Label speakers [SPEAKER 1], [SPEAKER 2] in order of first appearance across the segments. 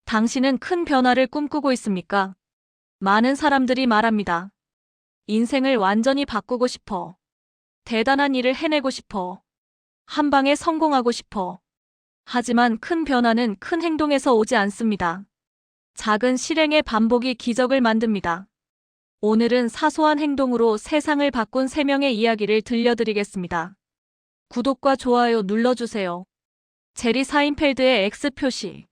[SPEAKER 1] 당신은 큰 변화를 꿈꾸고 있습니까? 많은 사람들이 말합니다. 인생을 완전히 바꾸고 싶어. 대단한 일을 해내고 싶어. 한 방에 성공하고 싶어. 하지만 큰 변화는 큰 행동에서 오지 않습니다. 작은 실행의 반복이 기적을 만듭니다. 오늘은 사소한 행동으로 세상을 바꾼 3명의 이야기를 들려드리겠습니다. 구독과 좋아요 눌러주세요. 제리 사인펠드의 X 표시.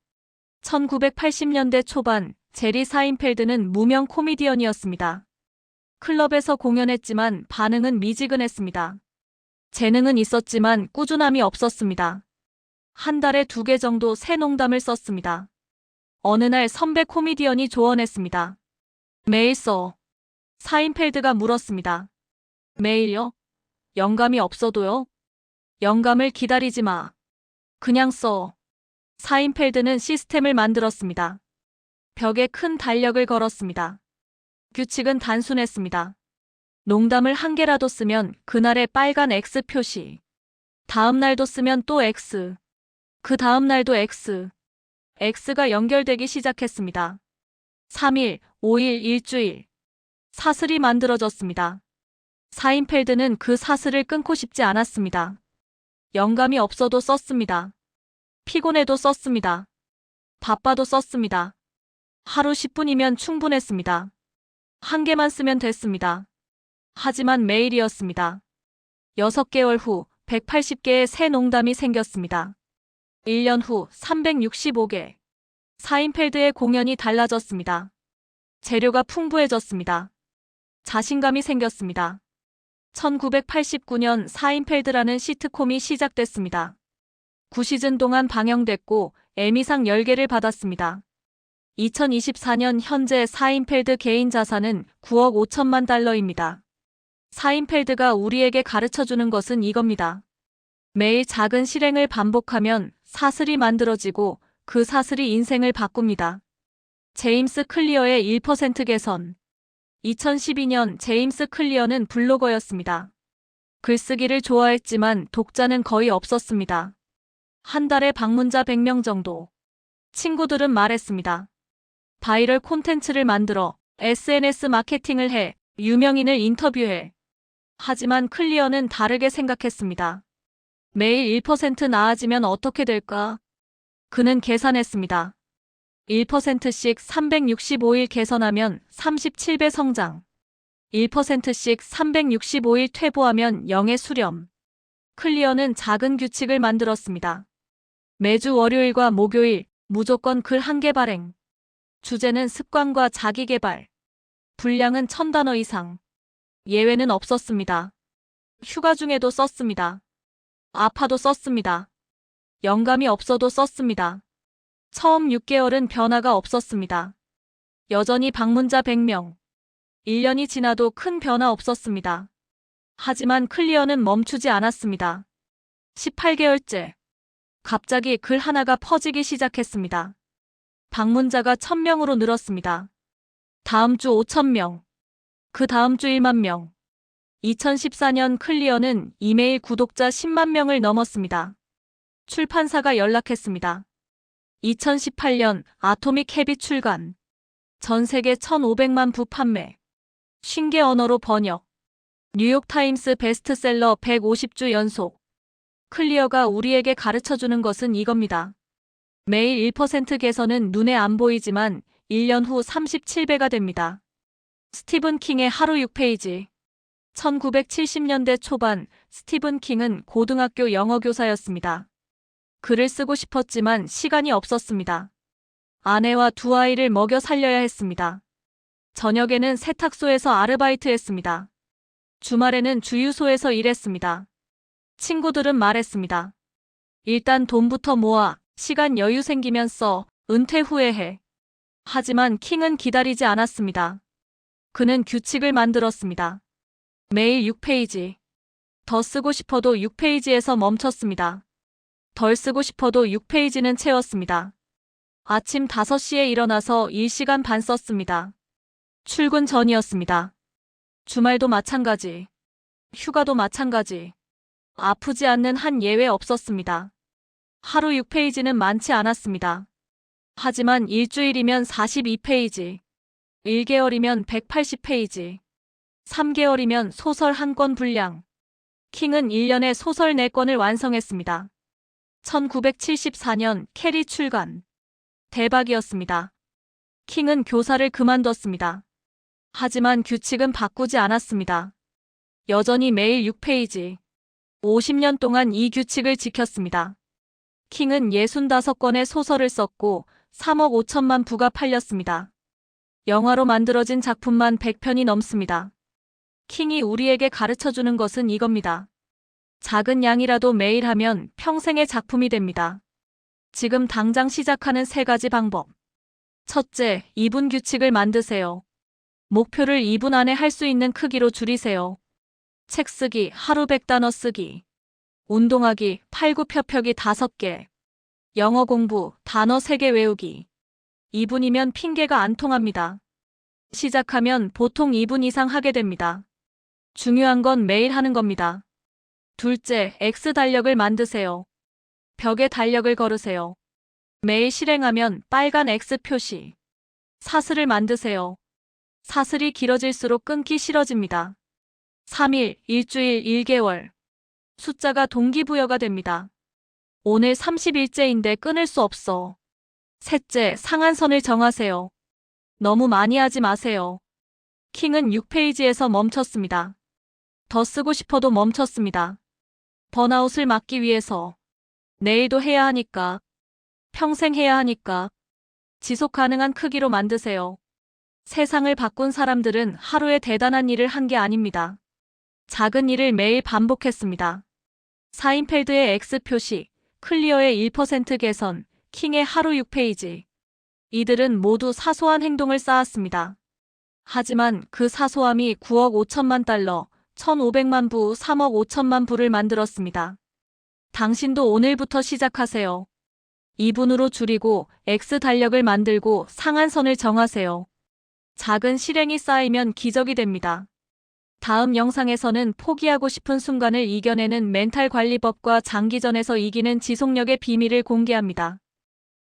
[SPEAKER 1] 1980년대 초반 제리 사인펠드는 무명 코미디언이었습니다. 클럽에서 공연했지만 반응은 미지근했습니다. 재능은 있었지만 꾸준함이 없었습니다. 한 달에 2개 정도 새 농담을 썼습니다. 어느 날 선배 코미디언이 조언했습니다. 매일 써. 사인펠드가 물었습니다. 매일요? 영감이 없어도요? 영감을 기다리지 마. 그냥 써. 사인펠드는 시스템을 만들었습니다. 벽에 큰 달력을 걸었습니다. 규칙은 단순했습니다. 농담을 1개라도 쓰면 그날의 빨간 X 표시. 다음 날도 쓰면 또 X. 그 다음 날도 X. X가 연결되기 시작했습니다. 3일, 5일, 일주일. 사슬이 만들어졌습니다. 사인펠드는 그 사슬을 끊고 싶지 않았습니다. 영감이 없어도 썼습니다. 피곤해도 썼습니다. 바빠도 썼습니다. 하루 10분이면 충분했습니다. 1개만 쓰면 됐습니다. 하지만 매일이었습니다. 6개월 후 180개의 새 농담이 생겼습니다. 1년 후 365개. 사인펠드의 공연이 달라졌습니다. 재료가 풍부해졌습니다. 자신감이 생겼습니다. 1989년 사인펠드라는 시트콤이 시작됐습니다. 9시즌 동안 방영됐고 에미상 10개를 받았습니다. 2024년 현재 사인펠드 개인 자산은 9억 5천만 달러입니다. 사인펠드가 우리에게 가르쳐주는 것은 이겁니다. 매일 작은 실행을 반복하면 사슬이 만들어지고 그 사슬이 인생을 바꿉니다. 제임스 클리어의 1% 개선. 2012년 제임스 클리어는 블로거였습니다. 글쓰기를 좋아했지만 독자는 거의 없었습니다. 한 달에 방문자 100명 정도. 친구들은 말했습니다. 바이럴 콘텐츠를 만들어 SNS 마케팅을 해, 유명인을 인터뷰해. 하지만 클리어는 다르게 생각했습니다. 매일 1% 나아지면 어떻게 될까? 그는 계산했습니다. 1%씩 365일 개선하면 37배 성장. 1%씩 365일 퇴보하면 0의 수렴. 클리어는 작은 규칙을 만들었습니다. 매주 월요일과 목요일 무조건 글 1개 발행. 주제는 습관과 자기개발. 분량은 1000단어 이상. 예외는 없었습니다. 휴가 중에도 썼습니다. 아파도 썼습니다. 영감이 없어도 썼습니다. 처음 6개월은 변화가 없었습니다. 여전히 방문자 100명. 1년이 지나도 큰 변화 없었습니다. 하지만 클리어는 멈추지 않았습니다. 18개월째. 갑자기 글 하나가 퍼지기 시작했습니다. 방문자가 1000명으로 늘었습니다. 다음 주 5000명. 그 다음 주 1만 명. 2014년 클리어는 이메일 구독자 10만 명을 넘었습니다. 출판사가 연락했습니다. 2018년 아토믹 헤빗 출간. 전 세계 1500만 부 판매. 50개 언어로 번역. 뉴욕타임스 베스트셀러 150주 연속. 클리어가 우리에게 가르쳐주는 것은 이겁니다. 매일 1% 개선은 눈에 안 보이지만 1년 후 37배가 됩니다. 스티븐 킹의 하루 6페이지. 1970년대 초반 스티븐 킹은 고등학교 영어 교사였습니다. 글을 쓰고 싶었지만 시간이 없었습니다. 아내와 2아이를 먹여 살려야 했습니다. 저녁에는 세탁소에서 아르바이트했습니다. 주말에는 주유소에서 일했습니다. 친구들은 말했습니다. 일단 돈부터 모아, 시간 여유 생기면 써, 은퇴 후에 해. 하지만 킹은 기다리지 않았습니다. 그는 규칙을 만들었습니다. 매일 6페이지. 더 쓰고 싶어도 6페이지에서 멈췄습니다. 덜 쓰고 싶어도 6페이지는 채웠습니다. 아침 5시에 일어나서 1시간 반 썼습니다. 출근 전이었습니다. 주말도 마찬가지. 휴가도 마찬가지. 아프지 않는 한 예외 없었습니다. 하루 6페이지는 많지 않았습니다. 하지만 일주일이면 42페이지, 1개월이면 180페이지, 3개월이면 소설 한 권 분량. 킹은 1년에 소설 4권을 완성했습니다. 1974년 캐리 출간. 대박이었습니다. 킹은 교사를 그만뒀습니다. 하지만 규칙은 바꾸지 않았습니다. 여전히 매일 6페이지. 50년 동안 이 규칙을 지켰습니다. 킹은 65권의 소설을 썼고 3억 5천만 부가 팔렸습니다. 영화로 만들어진 작품만 100편이 넘습니다. 킹이 우리에게 가르쳐주는 것은 이겁니다. 작은 양이라도 매일 하면 평생의 작품이 됩니다. 지금 당장 시작하는 3가지 방법. 첫째, 2분 규칙을 만드세요. 목표를 2분 안에 할 수 있는 크기로 줄이세요. 책 쓰기, 하루 100단어 쓰기. 운동하기, 팔굽혀펴기 5개. 영어 공부, 단어 3개 외우기. 2분이면 핑계가 안 통합니다. 시작하면 보통 2분 이상 하게 됩니다. 중요한 건 매일 하는 겁니다. 둘째, X 달력을 만드세요. 벽에 달력을 걸으세요. 매일 실행하면 빨간 X 표시. 사슬을 만드세요. 사슬이 길어질수록 끊기 싫어집니다. 3일, 일주일, 1개월. 숫자가 동기부여가 됩니다. 오늘 30일째인데 끊을 수 없어. 셋째, 상한선을 정하세요. 너무 많이 하지 마세요. 킹은 6페이지에서 멈췄습니다. 더 쓰고 싶어도 멈췄습니다. 번아웃을 막기 위해서. 내일도 해야 하니까. 평생 해야 하니까. 지속 가능한 크기로 만드세요. 세상을 바꾼 사람들은 하루에 대단한 일을 한 게 아닙니다. 작은 일을 매일 반복했습니다. 사인펠드의 X 표시, 클리어의 1% 개선, 킹의 하루 6페이지. 이들은 모두 사소한 행동을 쌓았습니다. 하지만 그 사소함이 9억 5천만 달러, 1,500만 부, 3억 5천만 부를 만들었습니다. 당신도 오늘부터 시작하세요. 2분으로 줄이고 X 달력을 만들고 상한선을 정하세요. 작은 실행이 쌓이면 기적이 됩니다. 다음 영상에서는 포기하고 싶은 순간을 이겨내는 멘탈 관리법과 장기전에서 이기는 지속력의 비밀을 공개합니다.